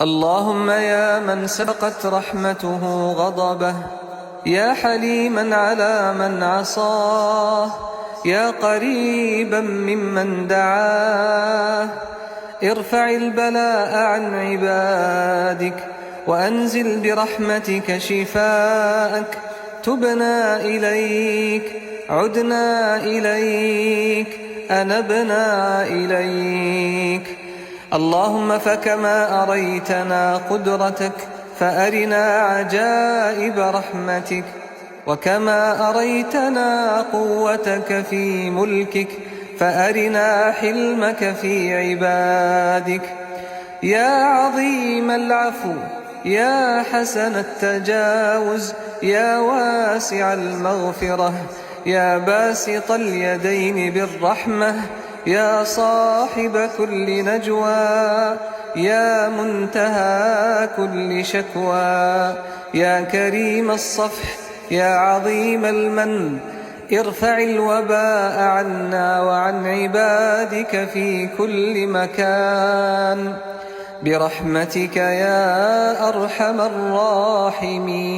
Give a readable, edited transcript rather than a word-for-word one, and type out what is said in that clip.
اللهم يا من سبقت رحمته غضبه، يا حليما على من عصاه، يا قريبا ممن دعاه، ارفع البلاء عن عبادك وأنزل برحمتك شفاءك. تبنا إليك، عدنا إليك، أنبنا إليك. اللهم فكما أريتنا قدرتك فأرنا عجائب رحمتك، وكما أريتنا قوتك في ملكك فأرنا حلمك في عبادك. يا عظيم العفو، يا حسن التجاوز، يا واسع المغفرة، يا باسط اليدين بالرحمة، يا صاحب كل نجوى، يا منتهى كل شكوى، يا كريم الصفح، يا عظيم المن، ارفع الوباء عنا وعن عبادك في كل مكان برحمتك يا أرحم الراحمين.